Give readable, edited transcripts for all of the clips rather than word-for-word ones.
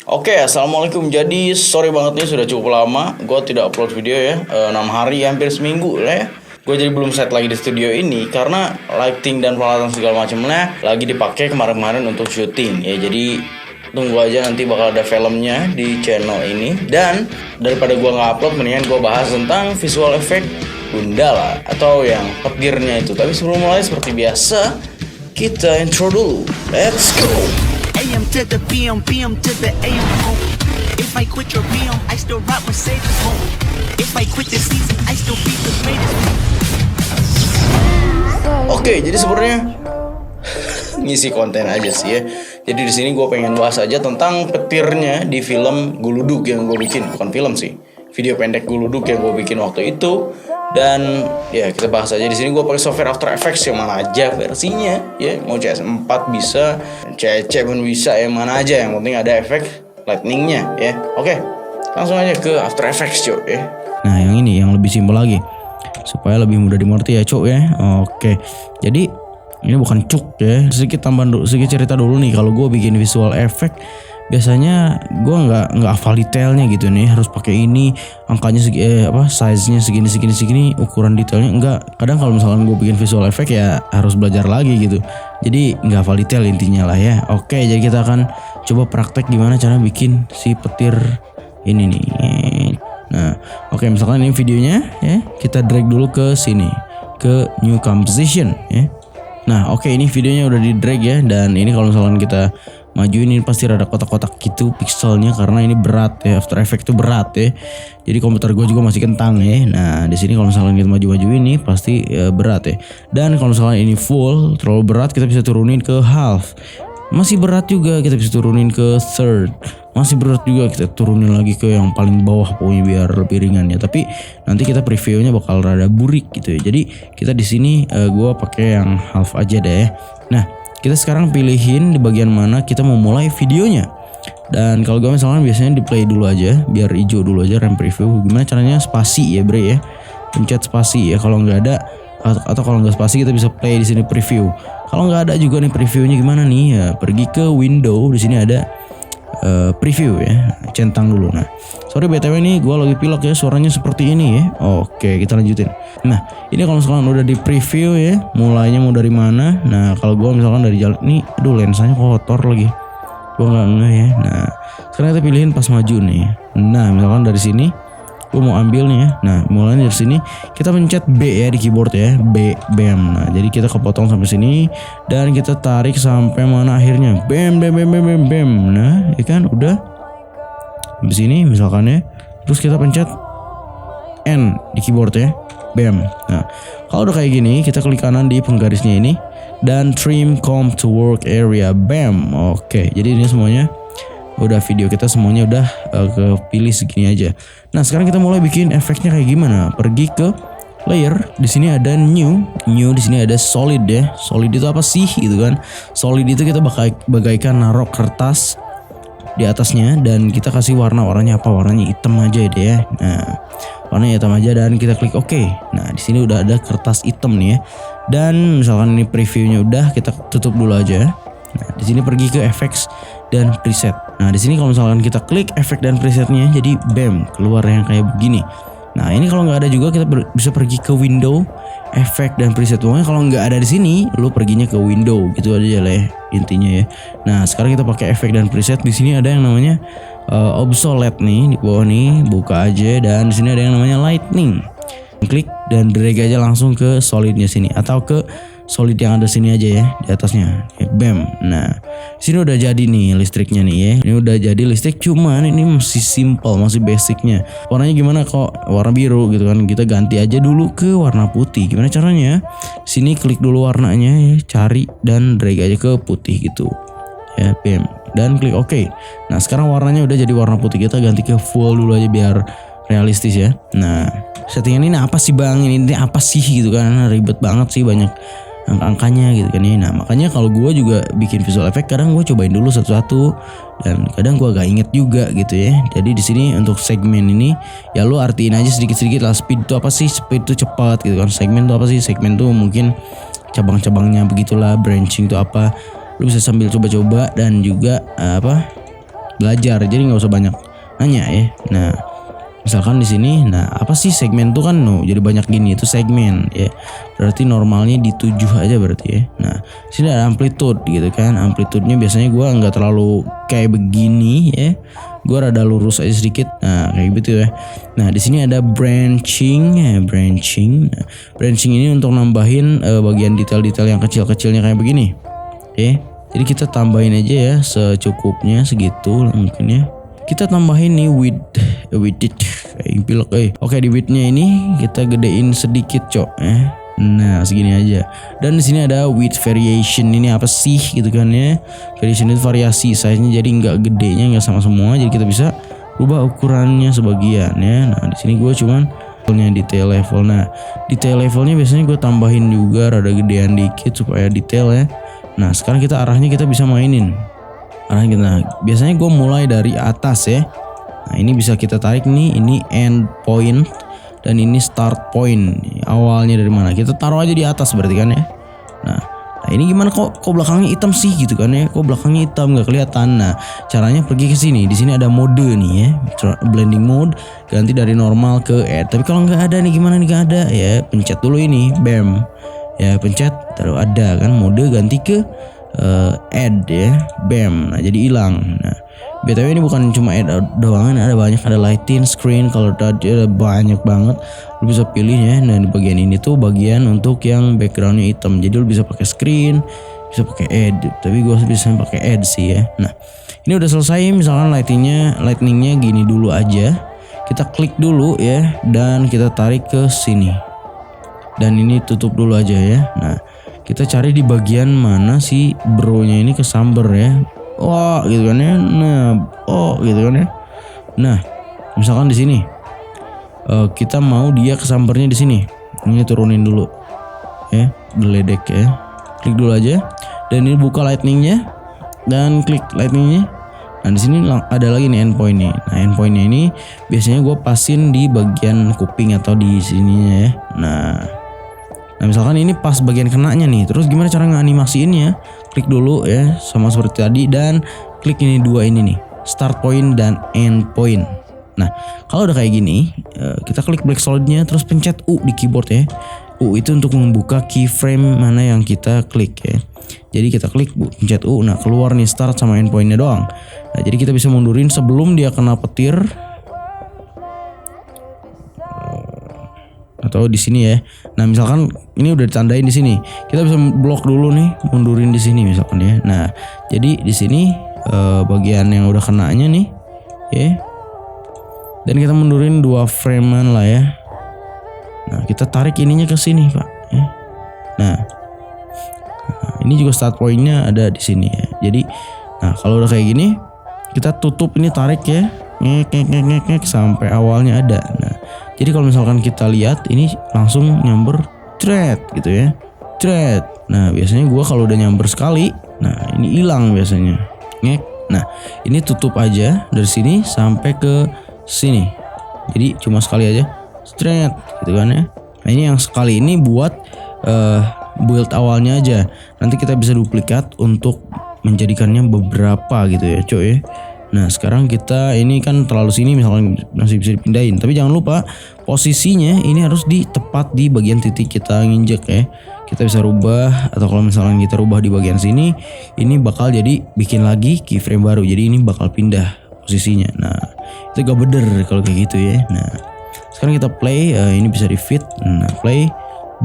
Oke, assalamualaikum. Jadi sorry banget nih sudah cukup lama gue tidak upload video ya, 6 hari hampir seminggu lah ya. Gue jadi belum set lagi di studio ini karena lighting dan peralatan segala macamnya lagi dipakai kemarin-kemarin untuk syuting ya. Jadi tunggu aja, nanti bakal ada filmnya di channel ini. Dan daripada gue nggak upload, mendingan gue bahas tentang visual effect Gundala atau yang petirnya itu. Tapi sebelum mulai seperti biasa, kita intro dulu. Let's go. AM to the PM, PM to the AM home. If I quit your PM, I still rock Mercedes home. If I quit the season, I still be the greatest. Oke, jadi sebenarnya ngisi konten aja sih ya. Jadi di sini gue pengen bahas aja tentang petirnya di film Guludug yang gue bikin, bukan film sih, video pendek Guludug yang gue bikin waktu itu. Dan ya kita bahas aja di sini. Gue pakai software After Effects yang mana aja versinya ya, mau CS4 bisa, CC pun bisa, yang mana aja, yang penting ada efek lightningnya ya. Oke, langsung aja ke After Effects cok ya. Nah yang ini yang lebih simpel lagi supaya lebih mudah dimengerti ya cok ya. Oke, jadi ini bukan cuk ya, sedikit tambahan dulu, sedikit cerita dulu nih. Kalau gue bikin visual effect biasanya gue nggak hafal detailnya gitu nih, harus pakai ini angkanya size-nya segini, ukuran detailnya enggak. Kadang kalau misalkan gue bikin visual effect ya harus belajar lagi gitu, jadi nggak hafal detail intinya lah ya. Oke, jadi kita akan coba praktek gimana cara bikin si petir ini nih. Nah oke, misalkan ini videonya ya, kita drag dulu ke sini, ke new composition ya. Nah oke, ini videonya udah di drag ya, dan ini kalau misalkan kita majuin ini pasti rada kotak-kotak gitu pixelnya karena ini berat ya, After Effects itu berat ya. Jadi komputer gue juga masih kentang ya. Nah di sini kalau misalkan kita maju-majuin ini pasti berat ya. Dan kalau misalkan ini full terlalu berat, kita bisa turunin ke half. Masih berat juga, kita bisa turunin ke third. Masih berat juga, kita turunin lagi ke yang paling bawah pokoknya biar lebih ringan ya. Tapi nanti kita previewnya bakal rada burik gitu ya. Jadi kita di sini gue pakai yang half aja deh. Nah kita sekarang pilihin di bagian mana kita mau mulai videonya. Dan kalau gue misalkan biasanya di play dulu aja, biar hijau dulu aja, rem preview. Gimana caranya? Spasi ya bre ya, pencet spasi ya. Kalau nggak ada atau kalau nggak spasi kita bisa play di sini preview. Kalau nggak ada juga nih previewnya gimana nih ya, pergi ke window, di sini ada preview ya, centang dulu. Nah sorry btw nih gue lagi pilek ya, suaranya seperti ini ya. Oke, kita lanjutin. Nah ini kalau misalkan udah di preview ya, mulainya mau dari mana. Nah kalau gue misalkan dari jalan ini, aduh lensanya kotor lagi, gue nggak ngeh ya. Nah sekarang kita pilihin pas maju nih. Nah misalkan dari sini gue mau ambil nih ya. Nah mulainya dari sini kita pencet B ya di keyboard ya, bam. Nah jadi kita kepotong sampai sini dan kita tarik sampai mana akhirnya, bam. Nah ya kan udah di sini misalkan ya, terus kita pencet N di keyboard ya, bam. Nah kalau udah kayak gini kita klik kanan di penggarisnya ini dan trim comb to work area, bam. Oke, jadi ini semuanya udah, video kita semuanya udah kepilih segini aja. Nah sekarang kita mulai bikin efeknya kayak gimana. Pergi ke layer, di sini ada new di sini ada solid ya. Solid itu apa sih gitu kan? Solid itu kita bagaikan naruh kertas di atasnya dan kita kasih warnanya apa? Warnanya hitam aja deh ya. Nah warnanya hitam aja dan kita klik OK. Nah di sini udah ada kertas hitam nih ya. Dan misalkan ini previewnya udah, kita tutup dulu aja. Nah di sini pergi ke effects dan preset. Nah di sini kalau misalkan kita klik efek dan presetnya, jadi bam, keluar yang kayak begini. Nah ini kalau nggak ada juga kita bisa pergi ke window, efek dan preset. Pokoknya kalau nggak ada di sini, lu perginya ke window gitu aja lah ya intinya ya. Nah sekarang kita pakai efek dan preset. Di sini ada yang namanya obsolete nih di bawah nih, buka aja. Dan di sini ada yang namanya lightning. Klik dan drag aja langsung ke solidnya sini atau ke solid yang ada sini aja ya, di atasnya ya, bam. Nah sini udah jadi nih listriknya nih ya. Ini udah jadi listrik, cuman ini masih simple, masih basicnya. Warnanya gimana kok warna biru gitu kan, kita ganti aja dulu ke warna putih. Gimana caranya? Sini klik dulu warnanya ya, cari dan drag aja ke putih gitu ya, bam, dan klik OK. Nah sekarang warnanya udah jadi warna putih, kita ganti ke full dulu aja biar realistis ya. Nah settingan ini apa sih bang, ini apa sih gitu kan, ribet banget sih, banyak angka-angkanya gitu kan ya. Nah makanya kalau gue juga bikin visual effect kadang gue cobain dulu satu-satu dan kadang gue agak inget juga gitu ya. Jadi di sini untuk segmen ini ya lu artiin aja sedikit-sedikit lah. Speed itu apa sih? Speed itu cepat gitu kan. Segmen itu apa sih? Segmen itu mungkin cabang-cabangnya begitulah. Branching itu apa? Lu bisa sambil coba-coba dan juga belajar, jadi nggak usah banyak nanya ya. Nah misalkan di sini, nah apa sih segmen tuh kan, jadi banyak gini itu segmen ya. Berarti normalnya di 7 aja berarti ya. Nah sini ada amplitude gitu kan. Amplitudenya biasanya gue nggak terlalu kayak begini ya. Gue rada lurus aja sedikit. Nah kayak gitu ya. Nah di sini ada branching ya, branching. Nah, branching ini untuk nambahin bagian detail-detail yang kecil-kecilnya kayak begini. Oke. Jadi kita tambahin aja ya secukupnya segitu mungkin ya. Kita tambahin nih width Oke, di widthnya ini kita gedein sedikit cok Nah segini aja. Dan di sini ada width variation. Ini apa sih gitu kan ya? Variation itu variasi size-nya, jadi nggak gedenya nggak sama semua. Jadi kita bisa rubah ukurannya sebagian ya. Nah di sini gue cuman detail level. Nah detail levelnya biasanya gue tambahin juga rada gedean dikit supaya detail ya. Nah sekarang arahnya kita bisa mainin. Nah, biasanya gue mulai dari atas ya. Nah ini bisa kita tarik nih, ini end point dan ini start point. Awalnya dari mana? Kita taruh aja di atas berarti kan ya. Nah ini gimana kok belakangnya hitam sih gitu kan ya? Kok belakangnya hitam nggak kelihatan? Nah caranya pergi ke sini. Di sini ada mode nih ya, blending mode. Ganti dari normal ke add. Tapi kalau nggak ada nih gimana nih, nggak ada ya? Pencet dulu ini, bam. Ya pencet, taruh ada kan mode, ganti ke add ya, bam. Nah jadi hilang. Nah BTW ini bukan cuma add doang, ada banyak, ada lighting, screen, color tadi ada banyak banget. Lu bisa pilih ya. Nah di bagian ini tuh bagian untuk yang backgroundnya hitam. Jadi lu bisa pakai screen, bisa pakai add. Tapi gue bisa pakai add sih ya. Nah ini udah selesai. Misalkan lightningnya gini dulu aja. Kita klik dulu ya dan kita tarik ke sini. Dan ini tutup dulu aja ya. Nah kita cari di bagian mana si bronya ini kesamber ya. Wah gitu kan ya. Nah, gitu kan ya. Nah, misalkan di sini kita mau dia kesambernya di sini. Ini turunin dulu. Ya, geledek ya. Klik dulu aja. Dan ini buka lightningnya dan klik lightningnya. Nah, di sini ada lagi nih endpoint nih. Nah, endpointnya ini biasanya gue pasin di bagian kuping atau di sininya ya. Nah misalkan ini pas bagian kenanya nih. Terus gimana cara nganimasiinnya? Klik dulu ya sama seperti tadi dan klik ini dua ini nih, start point dan end point. Nah kalau udah kayak gini kita klik black solidnya terus pencet U di keyboard ya. U itu untuk membuka keyframe mana yang kita klik ya. Jadi kita klik pencet U. Nah keluar nih start sama end pointnya doang. Nah jadi kita bisa mundurin sebelum dia kena petir. Atau di sini ya. Nah misalkan ini udah ditandain di sini, kita bisa blok dulu nih, mundurin di sini misalkan ya. Nah jadi di sini bagian yang udah kenanya nih, ya. Dan kita mundurin 2 framean lah ya. Nah kita tarik ininya ke sini pak. Ya. Nah ini juga start pointnya ada di sini ya. Jadi, nah kalau udah kayak gini, kita tutup ini, tarik ya, ngek sampai awalnya ada. Nah jadi kalau misalkan kita lihat ini langsung nyamber thread gitu ya, thread. Nah biasanya gue kalau udah nyamber sekali, nah ini hilang biasanya, ngek. Nah ini tutup aja dari sini sampai ke sini. Jadi cuma sekali aja, thread gitu kan ya. Nah ini yang sekali ini buat build awalnya aja. Nanti kita bisa duplikat untuk menjadikannya beberapa gitu ya, coy ya. Nah sekarang kita ini kan terlalu sini misalkan masih bisa dipindahin. Tapi jangan lupa posisinya ini harus tepat di bagian titik kita nginjek ya. Kita bisa rubah, atau kalau misalkan kita rubah di bagian sini, ini bakal jadi bikin lagi keyframe baru. Jadi ini bakal pindah posisinya. Nah itu gak bener kalau kayak gitu ya. Nah sekarang kita play, ini bisa di fit. Nah play,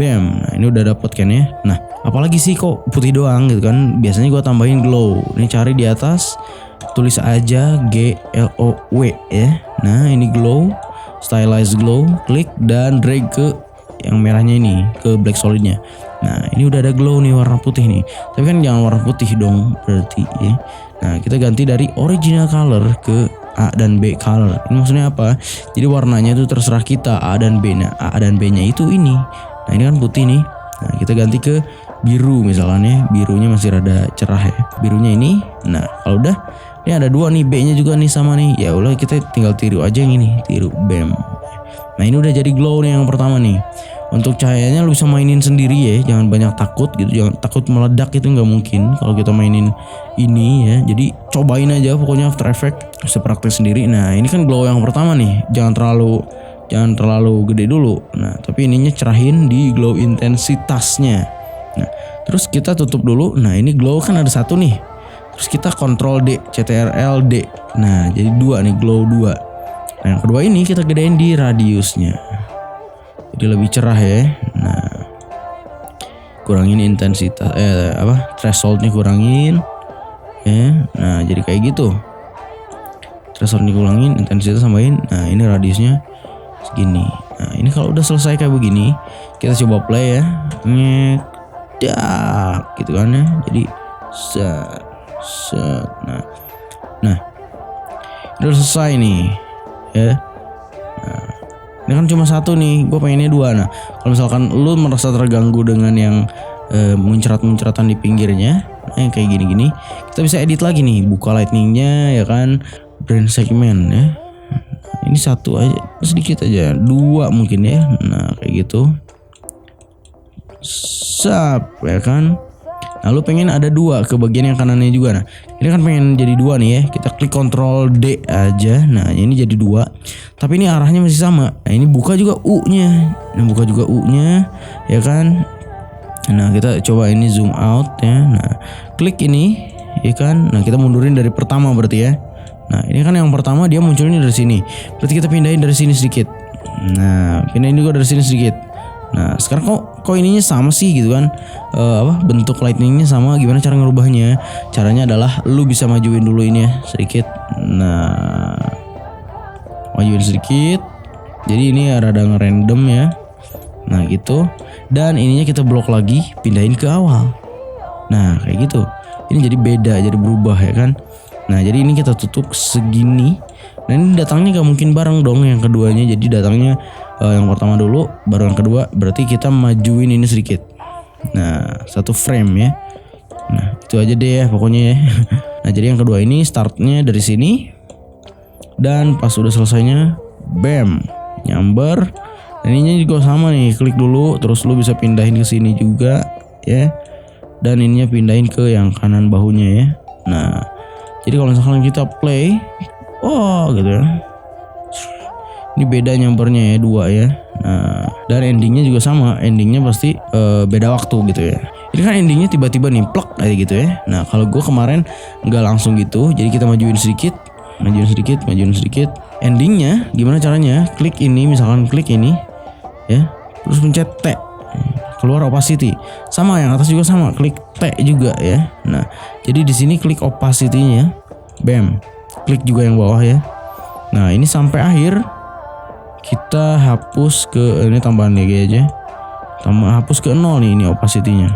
bam. Nah ini udah dapet kan ya. Nah apalagi sih kok putih doang gitu kan. Biasanya gue tambahin glow. Ini cari di atas, tulis aja GLOW ya. Nah ini glow, stylize glow, klik dan drag ke yang merahnya ini, ke black solidnya. Nah ini udah ada glow nih, warna putih nih. Tapi kan jangan warna putih dong berarti ya. Nah kita ganti dari original color ke A dan B color. Ini maksudnya apa? Jadi warnanya itu terserah kita, A dan B. Nah A dan B nya itu ini. Nah ini kan putih nih. Nah kita ganti ke biru misalnya. Birunya masih rada cerah ya, birunya ini. Nah kalau udah, ini ada 2 nih, B nya juga nih sama nih. Ya udah kita tinggal tiru aja yang ini, tiru, bam. Nah ini udah jadi glow nih yang pertama nih. Untuk cahayanya lu bisa mainin sendiri ya, jangan banyak takut gitu, jangan takut meledak, itu nggak mungkin kalau kita mainin ini ya. Jadi cobain aja pokoknya After Effects, bisa praktek sendiri. Nah ini kan glow yang pertama nih, jangan terlalu gede dulu. Nah tapi ininya cerahin di glow intensitasnya. Nah terus kita tutup dulu. Nah ini glow kan ada satu nih, terus kita Ctrl D, Ctrl D. Nah jadi 2 nih, glow 2. Nah yang kedua ini kita gedein di radiusnya, jadi lebih cerah ya. Nah kurangin intensitas thresholdnya kurangin ya. Nah jadi kayak gitu, thresholdnya kurangin, intensitas tambahin. Nah ini radiusnya segini. Nah ini kalau udah selesai kayak begini, kita coba play ya, ngedak gitu kan ya. Jadi set. Nah ini udah selesai nih ya. Nah ini kan cuma satu nih, gue pengennya 2. Nah kalau misalkan lu merasa terganggu dengan yang muncrat-muncratan di pinggirnya, yang kayak gini-gini, kita bisa edit lagi nih, buka lightningnya ya kan, brand segment ya. Ini satu aja, sedikit aja, 2 mungkin ya. Nah kayak gitu, sap ya kan. Nah lu pengen ada 2 ke bagian yang kanannya juga. Nah ini kan pengen jadi 2 nih ya, kita klik Ctrl D aja. Nah ini jadi 2, tapi ini arahnya masih sama. Nah ini buka juga U-nya, ya kan. Nah kita coba ini zoom out ya. Nah klik ini ya kan. Nah kita mundurin dari pertama berarti ya. Nah ini kan yang pertama dia munculnya dari sini, berarti kita pindahin dari sini sedikit. Nah pindahin juga dari sini sedikit. Nah sekarang kok ininya sama sih gitu kan, bentuk lightningnya sama, gimana cara ngerubahnya? Caranya adalah lu bisa majuin dulu ini ya sedikit. Nah majuin sedikit, jadi ini rada ngerandom ya. Nah gitu, dan ininya kita blok lagi, pindahin ke awal. Nah kayak gitu, ini jadi beda, jadi berubah ya kan. Nah jadi ini kita tutup segini. Nah ini datangnya gak mungkin bareng dong yang keduanya, jadi datangnya yang pertama dulu baru yang kedua, berarti kita majuin ini sedikit. Nah 1 frame ya. Nah itu aja deh ya pokoknya ya. Nah jadi yang kedua ini startnya dari sini, dan pas udah selesainya bam nyamber. Dan ininya juga sama nih, klik dulu terus lu bisa pindahin ke sini juga ya, dan ininya pindahin ke yang kanan bahunya ya. Nah jadi kalau misalkan kita play, gitu ya, ini beda nyampernya ya, 2 ya. Nah dan endingnya juga sama, endingnya pasti beda waktu gitu ya. Ini kan endingnya tiba-tiba nih plek kayak gitu ya. Nah kalau gue kemarin nggak langsung gitu, jadi kita majuin sedikit. Endingnya gimana caranya? Klik ini, misalkan klik ini ya, terus pencet T, keluar opacity. Sama yang atas juga sama, klik T juga ya. Nah jadi di sini klik opacity-nya, bam, klik juga yang bawah ya. Nah ini sampai akhir kita hapus ke ini, tambahan lagi aja, hapus ke 0 nih, ini opacity-nya.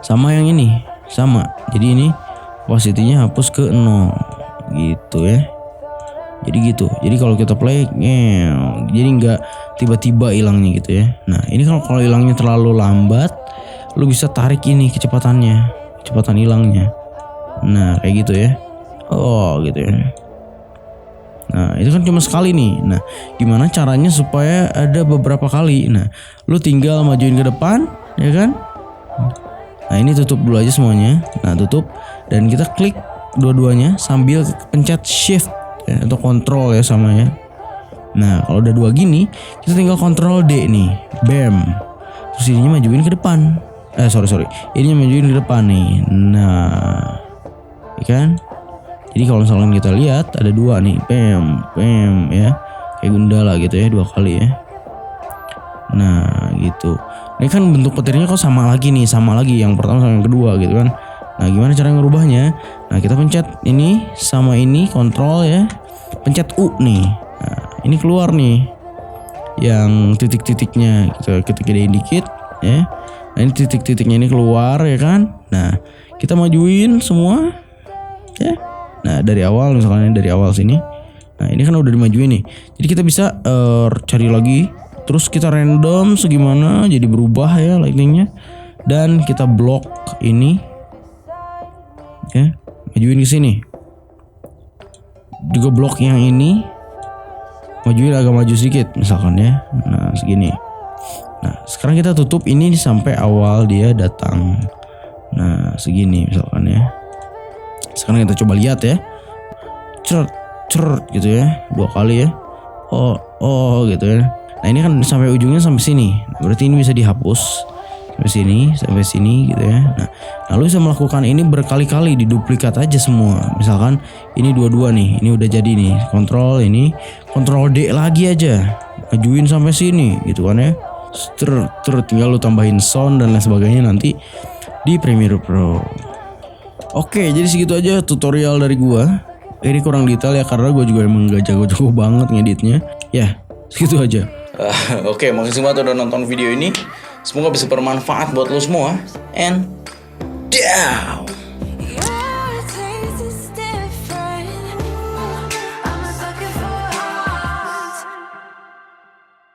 Sama yang ini, sama. Jadi ini opacity-nya hapus ke 0 gitu ya. Jadi gitu. Jadi kalau kita play, jadi nggak tiba-tiba hilangnya gitu ya. Nah ini kalau hilangnya terlalu lambat, lu bisa tarik ini kecepatannya, kecepatan hilangnya. Nah kayak gitu ya. Gitu ya. Nah itu kan cuma sekali nih. Nah gimana caranya supaya ada beberapa kali? Nah lu tinggal majuin ke depan ya kan. Nah ini tutup dulu aja semuanya. Nah tutup, dan kita klik dua-duanya sambil pencet shift ya, atau kontrol ya sama ya. Nah kalau udah 2 gini, kita tinggal Ctrl D nih, bam. Terus ininya majuin ke depan. Ininya majuin ke depan nih. Nah ya kan. Jadi kalau misalkan kita lihat ada 2 nih, bam ya, kayak gundala gitu ya, 2 kali ya. Nah gitu. Ini kan bentuk petirnya kok sama lagi yang pertama sama yang kedua gitu kan. Nah gimana cara ngerubahnya? Nah kita pencet ini sama ini, kontrol ya, pencet U nih. Nah ini keluar nih yang titik-titiknya, kita gedein dikit ya. Nah ini titik-titiknya ini keluar ya kan. Nah kita majuin semua ya. Nah dari awal, misalnya dari awal sini. Nah ini kan udah dimajuin nih, jadi kita bisa cari lagi, terus kita random segimana jadi berubah ya lightningnya, dan kita blok ini ya, majuin ke sini. Juga blok yang ini majuin agak maju sedikit misalkan ya. Nah segini Nah sekarang kita tutup ini sampai awal dia datang. Nah segini misalkan ya. Sekarang kita coba lihat ya. Cerut gitu ya, 2 kali ya. Oh gitu ya. Nah ini kan sampai ujungnya sampai sini. Berarti ini bisa dihapus sampai sini gitu ya. Nah lalu bisa melakukan ini berkali-kali, diduplikat aja semua. Misalkan ini dua-dua nih, ini udah jadi nih. Kontrol D lagi aja, majuin sampai sini gitu kan ya. Tinggal lu tambahin sound dan lain sebagainya nanti di Premiere Pro. Oke, jadi segitu aja tutorial dari gua. Ini kurang detail ya karena gua juga emang gak jago-jago banget ngeditnya. Ya, segitu aja. Oke, makasih banget udah nonton video ini. Semoga bisa bermanfaat buat lo semua. And down.